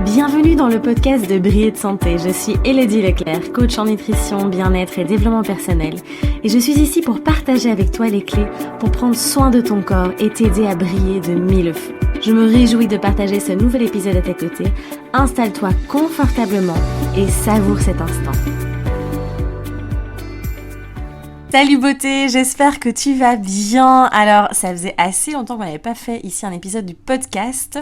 Bienvenue dans le podcast de Briller de Santé. Je suis Élodie Leclerc, coach en nutrition, bien-être et développement personnel. Et je suis ici pour partager avec toi les clés pour prendre soin de ton corps et t'aider à briller de mille feux. Je me réjouis de partager ce nouvel épisode à tes côtés. Installe-toi confortablement et savoure cet instant. Salut beauté, j'espère que tu vas bien. Alors ça faisait assez longtemps qu'on n'avait pas fait ici un épisode du podcast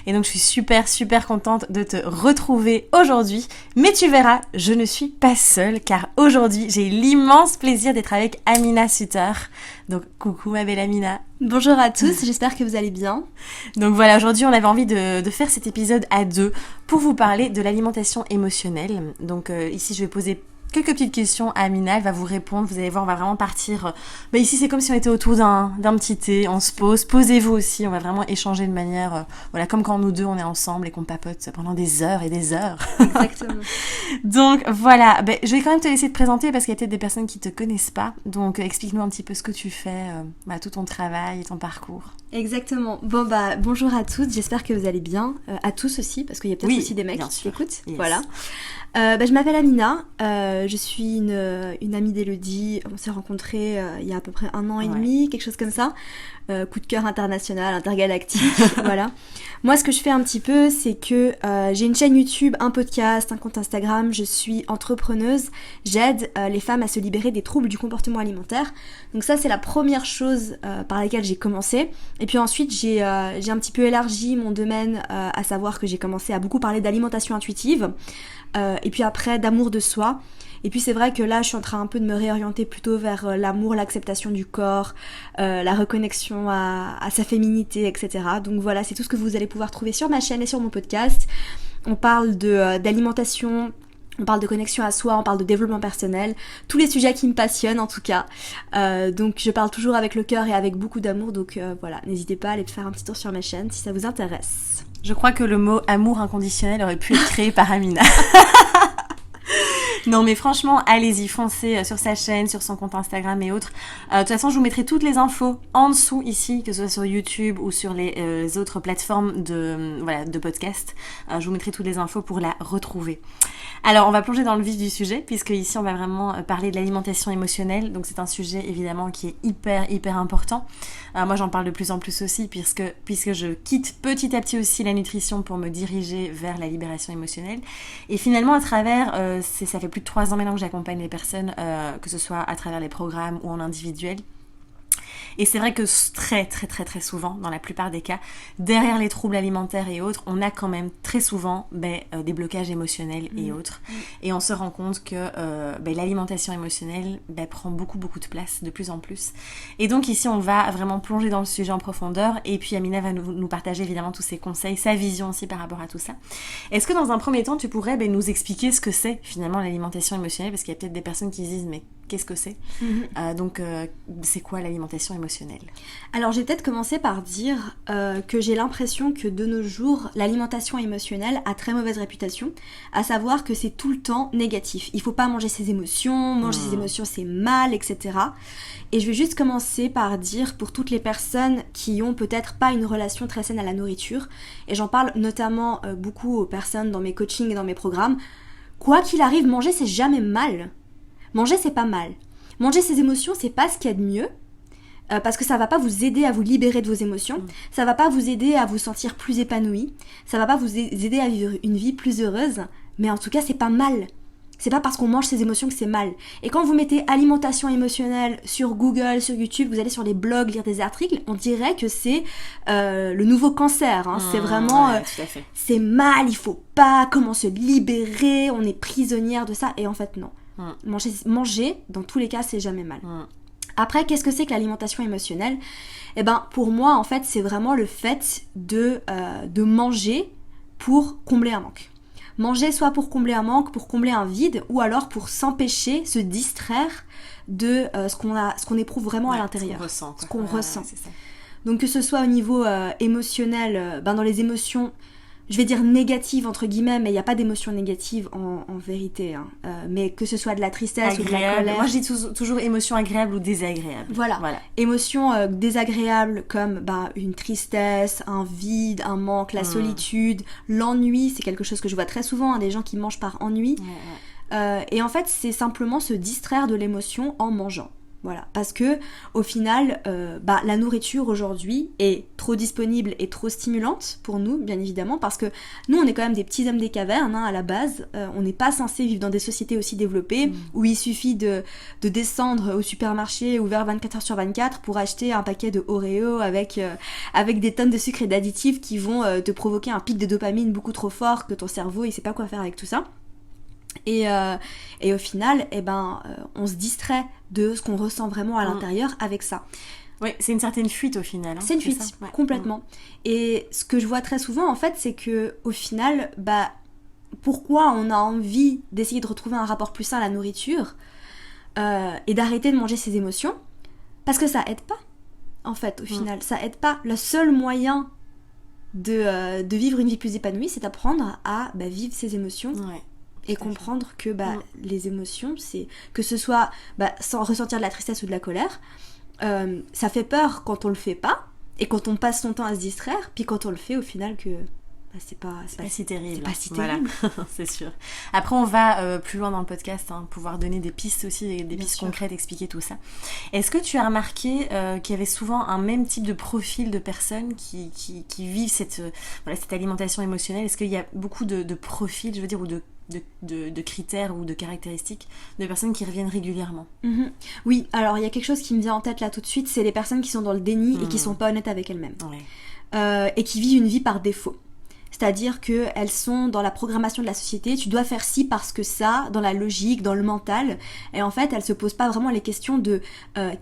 et donc je suis super contente de te retrouver aujourd'hui. Mais tu verras, je ne suis pas seule car aujourd'hui j'ai l'immense plaisir d'être avec Amina Sutter. Donc coucou ma belle Amina. Bonjour à tous, j'espère que vous allez bien. Donc voilà, aujourd'hui on avait envie de faire cet épisode à deux pour vous parler de l'alimentation émotionnelle. Donc ici je vais poser quelques petites questions à Amina, elle va vous répondre, vous allez voir, on va vraiment partir... ici c'est comme si on était autour d'un petit thé, on se pose, posez-vous aussi, on va vraiment échanger de manière... comme quand nous deux on est ensemble et qu'on papote pendant des heures et des heures. Exactement. Donc voilà, je vais quand même te laisser te présenter parce qu'il y a peut-être des personnes qui te connaissent pas, donc explique-nous un petit peu ce que tu fais, tout ton travail et ton parcours. Exactement. Bonjour à toutes, j'espère que vous allez bien, à tous aussi, parce qu'il y a peut-être aussi des mecs qui écoutent. Yes. Voilà. Je m'appelle Amina, je suis une amie d'Élodie, on s'est rencontrés il y a à peu près 1 an et demi, quelque chose comme ça. Coup de cœur international, intergalactique, voilà. Moi, ce que je fais un petit peu, c'est que j'ai une chaîne YouTube, un podcast, un compte Instagram, je suis entrepreneuse, j'aide les femmes à se libérer des troubles du comportement alimentaire. Donc ça, c'est la première chose par laquelle j'ai commencé. Et puis ensuite, j'ai un petit peu élargi mon domaine, à savoir que j'ai commencé à beaucoup parler d'alimentation intuitive, et puis après d'amour de soi. Et puis c'est vrai que là je suis en train un peu de me réorienter plutôt vers l'amour, l'acceptation du corps, la reconnexion à sa féminité, etc. Donc voilà, c'est tout ce que vous allez pouvoir trouver sur ma chaîne et sur mon podcast. On parle d'alimentation, on parle de connexion à soi, on parle de développement personnel, tous les sujets qui me passionnent en tout cas. Donc je parle toujours avec le cœur et avec beaucoup d'amour, donc voilà, n'hésitez pas à aller faire un petit tour sur ma chaîne si ça vous intéresse. Je crois que le mot amour inconditionnel aurait pu être créé par Amina. Non mais franchement, allez-y, foncez sur sa chaîne, sur son compte Instagram et autres. De toute façon, je vous mettrai toutes les infos en dessous ici, que ce soit sur YouTube ou sur les autres plateformes de podcast. Je vous mettrai toutes les infos pour la retrouver. Alors, on va plonger dans le vif du sujet, puisque ici, on va vraiment parler de l'alimentation émotionnelle. Donc, c'est un sujet, évidemment, qui est hyper important. Moi, j'en parle de plus en plus aussi, puisque je quitte petit à petit aussi la nutrition pour me diriger vers la libération émotionnelle. Et finalement, à travers, ça fait plus de 3 ans maintenant que j'accompagne les personnes, que ce soit à travers les programmes ou en individuel. Et c'est vrai que très souvent, dans la plupart des cas, derrière les troubles alimentaires et autres, on a quand même très souvent des blocages émotionnels et autres. Et on se rend compte que l'alimentation émotionnelle prend beaucoup de place, de plus en plus. Et donc ici, on va vraiment plonger dans le sujet en profondeur. Et puis Amina va nous partager évidemment tous ses conseils, sa vision aussi par rapport à tout ça. Est-ce que dans un premier temps, tu pourrais nous expliquer ce que c'est finalement l'alimentation émotionnelle ? Parce qu'il y a peut-être des personnes qui se disent, mais qu'est-ce que c'est ? Donc, c'est quoi l'alimentation émotionnelle ? Alors, je vais peut-être commencer par dire que j'ai l'impression que de nos jours, l'alimentation émotionnelle a très mauvaise réputation, à savoir que c'est tout le temps négatif. Il faut pas manger ses émotions, manger ses émotions c'est mal, etc. Et je vais juste commencer par dire pour toutes les personnes qui ont peut-être pas une relation très saine à la nourriture, et j'en parle notamment beaucoup aux personnes dans mes coachings et dans mes programmes, quoi qu'il arrive, manger c'est jamais mal. Manger c'est pas mal. Manger ses émotions c'est pas ce qu'il y a de mieux, parce que ça va pas vous aider à vous libérer de vos émotions, ça va pas vous aider à vous sentir plus épanoui, ça va pas vous aider à vivre une vie plus heureuse, mais en tout cas c'est pas mal. C'est pas parce qu'on mange ses émotions que c'est mal. Et quand vous mettez alimentation émotionnelle sur Google, sur YouTube, vous allez sur les blogs lire des articles, on dirait que c'est le nouveau cancer. C'est vraiment, c'est mal, il faut pas, comment se libérer, on est prisonnière de ça. Et en fait non. Manger, dans tous les cas, c'est jamais mal. Après, qu'est-ce que c'est que l'alimentation émotionnelle ? Pour moi, en fait, c'est vraiment le fait de manger pour combler un manque. Manger soit pour combler un manque, pour combler un vide, ou alors pour s'empêcher, se distraire de ce qu'on éprouve vraiment à l'intérieur. Ce qu'on ressent. C'est ça. Donc que ce soit au niveau émotionnel, dans les émotions, je vais dire négative entre guillemets, mais il n'y a pas d'émotion négative en vérité, hein. Mais que ce soit de la tristesse ou de la colère. Moi je dis toujours émotion agréable ou désagréable. Voilà. Émotion désagréable comme une tristesse, un vide, un manque, la solitude, l'ennui, c'est quelque chose que je vois très souvent, hein, des gens qui mangent par ennui. Et en fait c'est simplement se distraire de l'émotion en mangeant. Voilà, parce que au final, la nourriture aujourd'hui est trop disponible et trop stimulante pour nous, bien évidemment, parce que nous, on est quand même des petits hommes des cavernes, hein, à la base. On n'est pas censé vivre dans des sociétés aussi développées où il suffit de descendre au supermarché ouvert 24h/24 pour acheter un paquet de Oreo avec des tonnes de sucre et d'additifs qui vont te provoquer un pic de dopamine beaucoup trop fort que ton cerveau, il sait pas quoi faire avec tout ça. Et au final, on se distrait de ce qu'on ressent vraiment à l'intérieur avec ça. Oui, c'est une certaine fuite au final. Hein, c'est une fuite, complètement. Et ce que je vois très souvent, en fait, c'est que au final, pourquoi on a envie d'essayer de retrouver un rapport plus sain à la nourriture et d'arrêter de manger ses émotions? Parce que ça aide pas, en fait, au final. Ça aide pas. Le seul moyen de vivre une vie plus épanouie, c'est d'apprendre à vivre ses émotions. Ouais. Et comprendre que les émotions, c'est que ce soit sans ressentir de la tristesse ou de la colère, ça fait peur quand on le fait pas et quand on passe son temps à se distraire, puis quand on le fait au final que c'est pas si terrible. C'est pas si terrible. Voilà. C'est sûr. Après on va plus loin dans le podcast, hein, pouvoir donner des pistes aussi, des pistes concrètes, expliquer tout ça. Est-ce que tu as remarqué qu'il y avait souvent un même type de profil de personnes qui vivent cette alimentation émotionnelle? Est-ce qu'il y a beaucoup de profils, je veux dire, ou de critères ou de caractéristiques de personnes qui reviennent régulièrement? Oui, alors il y a quelque chose qui me vient en tête là tout de suite, c'est les personnes qui sont dans le déni et qui sont pas honnêtes avec elles-mêmes. Et qui vivent une vie par défaut. C'est-à-dire qu'elles sont dans la programmation de la société, tu dois faire ci parce que ça, dans la logique, dans le mental, et en fait elles se posent pas vraiment les questions de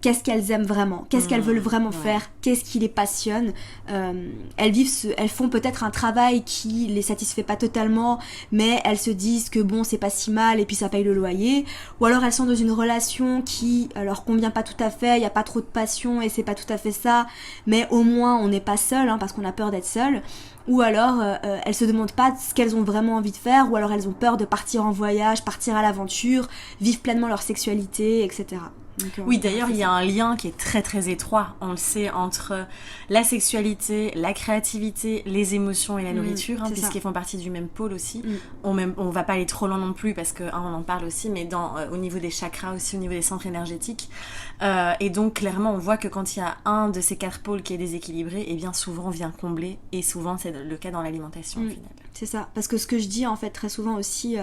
qu'est-ce qu'elles aiment vraiment, qu'est-ce qu'elles veulent vraiment faire, qu'est-ce qui les passionne. Elles font peut-être un travail qui les satisfait pas totalement, mais elles se disent que bon c'est pas si mal et puis ça paye le loyer, ou alors elles sont dans une relation qui leur convient pas tout à fait, il y a pas trop de passion et c'est pas tout à fait ça, mais au moins on n'est pas seul, hein, parce qu'on a peur d'être seul. Ou alors elles se demandent pas ce qu'elles ont vraiment envie de faire, ou alors elles ont peur de partir en voyage, partir à l'aventure, vivre pleinement leur sexualité, etc. Donc, oui, d'ailleurs, il y a un lien qui est très très étroit, on le sait, entre la sexualité, la créativité, les émotions et la nourriture, puisqu'ils font partie du même pôle aussi. On va pas aller trop loin non plus, parce qu'on en parle aussi, mais au niveau des chakras aussi, au niveau des centres énergétiques. Et donc, clairement, on voit que quand il y a un de ces 4 pôles qui est déséquilibré, et bien souvent on vient combler, et souvent c'est le cas dans l'alimentation au final. C'est ça, parce que ce que je dis en fait très souvent aussi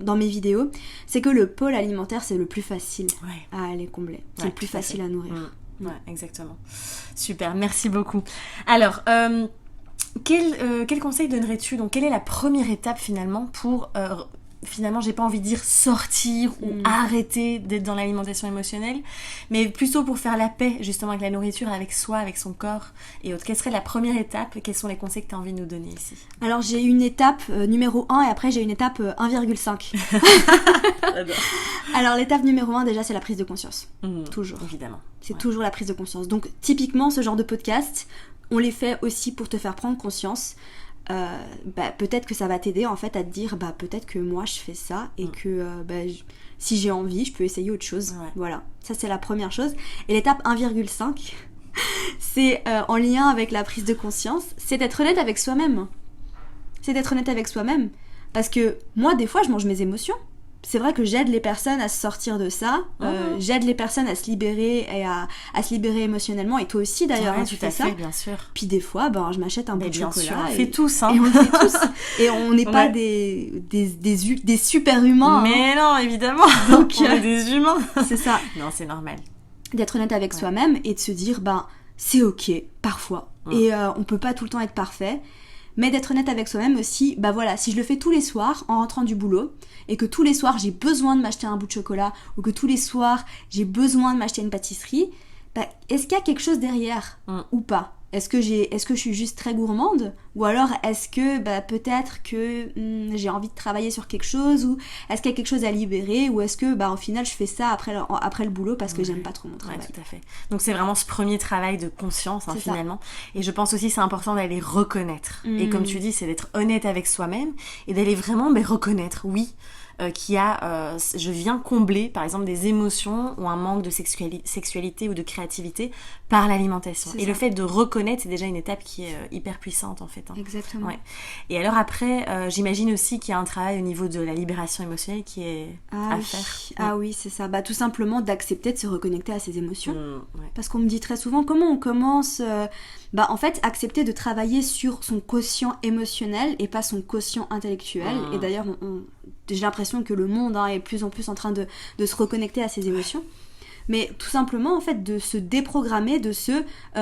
dans mes vidéos, c'est que le pôle alimentaire c'est le plus facile à aller combler, c'est le plus facile à nourrir. Ouais, exactement. Super, merci beaucoup. Alors, quel conseil donnerais-tu? Donc, quelle est la première étape finalement pour finalement, j'ai pas envie de dire sortir ou arrêter d'être dans l'alimentation émotionnelle, mais plutôt pour faire la paix justement avec la nourriture, avec soi, avec son corps et autres. Quelle serait la première étape? Quels sont les conseils que tu as envie de nous donner ici? Alors j'ai une étape numéro 1 et après j'ai une étape 1,5. Alors l'étape numéro 1 déjà c'est la prise de conscience. Toujours. Évidemment. C'est toujours la prise de conscience. Donc typiquement ce genre de podcast, on les fait aussi pour te faire prendre conscience. Peut-être que ça va t'aider en fait à te dire peut-être que moi je fais ça et que si j'ai envie je peux essayer autre chose. Voilà, ça c'est la première chose. Et l'étape 1,5 c'est en lien avec la prise de conscience, c'est d'être honnête avec soi-même. Parce que moi des fois je mange mes émotions. C'est vrai que j'aide les personnes à se sortir de ça, j'aide les personnes à se libérer et à se libérer émotionnellement, et toi aussi d'ailleurs, tu fais ça. Bien sûr. Puis des fois, je m'achète un bout de chocolat. On le fait tous, hein. Et on le fait tous. Et on n'est pas des super humains. Mais non, évidemment. Donc, on est des humains. C'est ça. Non, c'est normal. D'être honnête avec soi-même et de se dire, c'est ok, parfois. Et on peut pas tout le temps être parfait. Mais d'être honnête avec soi-même aussi, si je le fais tous les soirs en rentrant du boulot et que tous les soirs j'ai besoin de m'acheter un bout de chocolat ou que tous les soirs j'ai besoin de m'acheter une pâtisserie, est-ce qu'il y a quelque chose derrière ou pas? est-ce que je suis juste très gourmande, ou alors est-ce que peut-être que j'ai envie de travailler sur quelque chose, ou est-ce qu'il y a quelque chose à libérer, ou est-ce que au final je fais ça après le boulot parce que j'aime pas trop mon travail. Ouais, tout à fait. Donc c'est vraiment ce premier travail de conscience finalement. Et je pense aussi que c'est important d'aller reconnaître. Et comme tu dis, c'est d'être honnête avec soi-même et d'aller vraiment reconnaître, oui, qu'il y a, je viens combler par exemple des émotions ou un manque de sexualité ou de créativité par l'alimentation. Et le fait de reconnaître, c'est déjà une étape qui est hyper puissante en fait. Exactement. Ouais. Et alors après, j'imagine aussi qu'il y a un travail au niveau de la libération émotionnelle qui est à faire. Ah oui, c'est ça. Tout simplement d'accepter de se reconnecter à ses émotions. Ouais. Parce qu'on me dit très souvent comment on commence... en fait, accepter de travailler sur son quotient émotionnel et pas son quotient intellectuel. Et d'ailleurs, j'ai l'impression que le monde est de plus en plus en train de se reconnecter à ses émotions. Mais tout simplement, en fait, de se déprogrammer de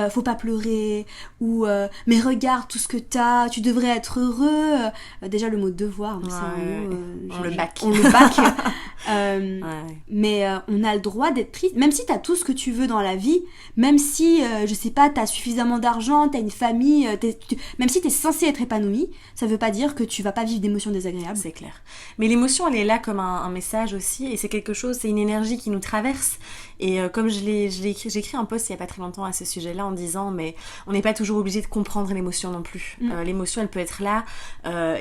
faut pas pleurer, ou mais regarde tout ce que t'as, tu devrais être heureux. Déjà, le mot devoir, c'est un mot... on le back. Mais on a le droit d'être triste, même si t'as tout ce que tu veux dans la vie, même si, je sais pas, t'as suffisamment d'argent, t'as une famille, même si t'es censé être épanoui, ça veut pas dire que tu vas pas vivre d'émotions désagréables. C'est clair. Mais l'émotion, elle est là comme un message aussi, et c'est quelque chose, c'est une énergie qui nous traverse. Et comme j'ai écrit un post il y a pas très longtemps à ce sujet-là en disant mais on n'est pas toujours obligé de comprendre l'émotion non plus. L'émotion, elle peut être là,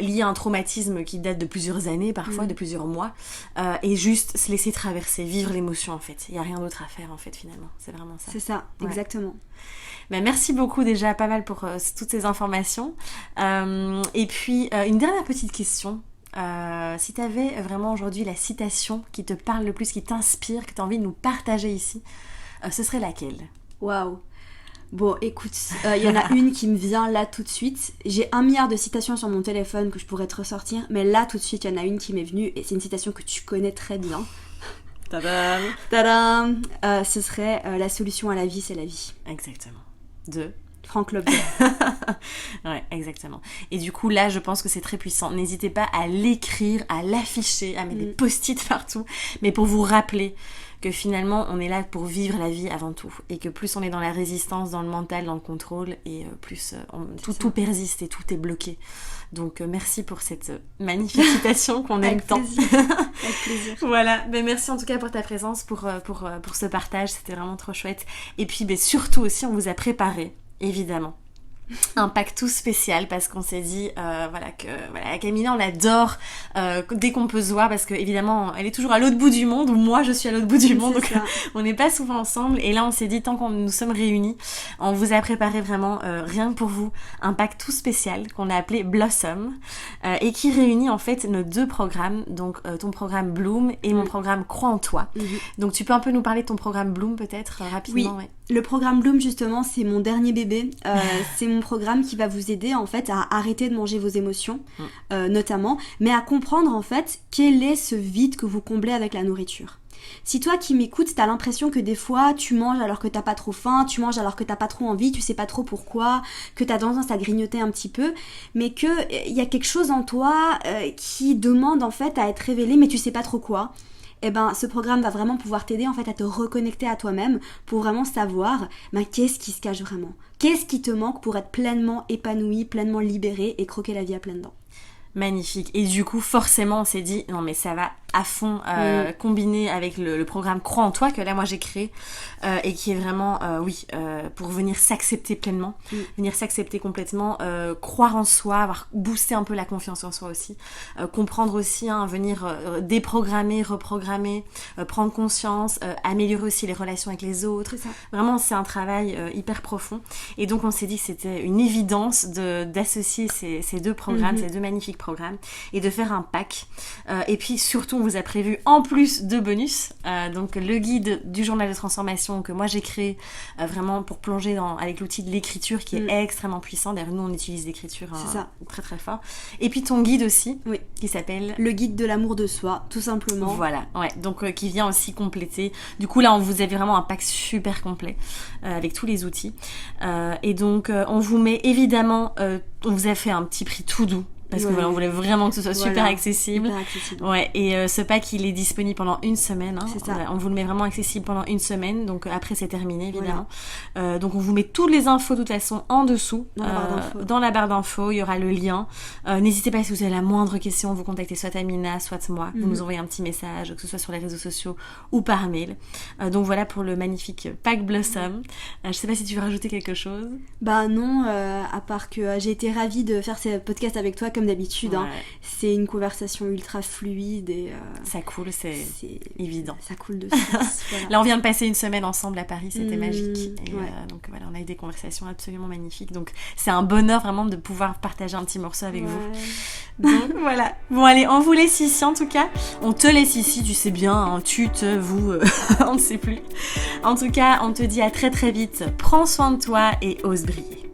liée à un traumatisme qui date de plusieurs années, parfois de plusieurs mois, et juste se laisser traverser, vivre l'émotion en fait. Il n'y a rien d'autre à faire en fait finalement. C'est vraiment ça. C'est ça, exactement. Merci beaucoup déjà pas mal pour toutes ces informations. Et puis une dernière petite question. Si tu avais vraiment aujourd'hui la citation qui te parle le plus, qui t'inspire, que tu as envie de nous partager ici, ce serait laquelle ? Waouh. Bon, écoute, il y en a une qui me vient là tout de suite. J'ai 1 milliard de citations sur mon téléphone que je pourrais te ressortir, mais là tout de suite, il y en a une qui m'est venue et c'est une citation que tu connais très bien. Tadam ! Tadam ! Ce serait la solution à la vie, c'est la vie. Exactement. De Frank Lobdell. Ouais, exactement. Et du coup, là, je pense que c'est très puissant. N'hésitez pas à l'écrire, à l'afficher, à mettre des post-it partout, mais pour vous rappeler que finalement, on est là pour vivre la vie avant tout. Et que plus on est dans la résistance, dans le mental, dans le contrôle, et plus tout persiste et tout est bloqué. Donc, merci pour cette magnifique citation qu'on aime tant. Avec plaisir. Voilà, merci en tout cas pour ta présence, pour ce partage. C'était vraiment trop chouette. Et puis, surtout aussi, on vous a préparé évidemment un pack tout spécial parce qu'on s'est dit Camilla on l'adore dès qu'on peut se voir parce que évidemment elle est toujours à l'autre bout du monde ou moi je suis à l'autre bout du monde donc on n'est pas souvent ensemble et là on s'est dit tant qu'on nous sommes réunis on vous a préparé vraiment rien que pour vous un pack tout spécial qu'on a appelé Blossom et qui réunit en fait nos 2 programmes donc ton programme Bloom et mon programme Crois en toi. Donc tu peux un peu nous parler de ton programme Bloom peut-être rapidement. Oui. Le programme Bloom justement c'est mon dernier bébé, c'est mon programme qui va vous aider en fait à arrêter de manger vos émotions notamment, mais à comprendre en fait quel est ce vide que vous comblez avec la nourriture. Si toi qui m'écoutes, t'as l'impression que des fois tu manges alors que t'as pas trop faim, tu manges alors que t'as pas trop envie, tu sais pas trop pourquoi, que t'as tendance à grignoter un petit peu, mais que y a quelque chose en toi qui demande en fait à être révélé, mais tu sais pas trop quoi. Ce programme va vraiment pouvoir t'aider en fait à te reconnecter à toi-même pour vraiment savoir qu'est-ce qui se cache vraiment. Qu'est-ce qui te manque pour être pleinement épanoui, pleinement libéré et croquer la vie à pleines dents. Magnifique. Et du coup, forcément, on s'est dit, non mais ça va à fond combiné avec le programme Crois en toi que là, moi, j'ai créé et qui est vraiment, pour venir s'accepter pleinement, venir s'accepter complètement, croire en soi, avoir boosté un peu la confiance en soi aussi, comprendre aussi, venir déprogrammer, reprogrammer, prendre conscience, améliorer aussi les relations avec les autres. C'est ça. Vraiment, c'est un travail hyper profond. Et donc, on s'est dit que c'était une évidence d'associer ces 2 programmes, ces 2 magnifiques programmes, et de faire un pack. Et puis, surtout, on vous a prévu en plus de bonus, donc le guide du journal de transformation que moi j'ai créé vraiment pour plonger avec l'outil de l'écriture qui est extrêmement puissant. D'ailleurs, nous on utilise l'écriture très très fort. Et puis ton guide aussi, qui s'appelle le guide de l'amour de soi, tout simplement. Voilà, donc qui vient aussi compléter. Du coup là, on vous avait vraiment un pack super complet avec tous les outils. Et donc on vous met évidemment, on vous a fait un petit prix tout doux. parce que Ouais. voilà, on voulait vraiment que ce soit super Voilà. accessible. Hyper accessible. Ouais, et ce pack il est disponible pendant une semaine. C'est ça. On vous le met vraiment accessible pendant une semaine, donc après c'est terminé évidemment. Donc on vous met toutes les infos de toute façon en dessous. Dans la barre d'infos. Dans la barre d'infos, il y aura le lien. N'hésitez pas si vous avez la moindre question, vous contactez soit Amina, soit moi. Vous nous envoyez un petit message, que ce soit sur les réseaux sociaux ou par mail. Donc voilà pour le magnifique pack Blossom. Je sais pas si tu veux rajouter quelque chose. Bah non, à part que j'ai été ravie de faire ce podcast avec toi comme d'habitude. Hein. Ouais. C'est une conversation ultra fluide et Ça coule, c'est évident. Ça coule de source. Voilà. Là, on vient de passer une semaine ensemble à Paris, c'était magique. Et ouais. donc voilà, on a eu des conversations absolument magnifiques. Donc c'est un bonheur vraiment de pouvoir partager un petit morceau avec vous. Donc voilà. Bon allez, on vous laisse ici en tout cas. On te laisse ici, tu sais bien, hein, tu, te, vous, on ne sait plus. En tout cas, on te dit à très très vite. Prends soin de toi et ose briller.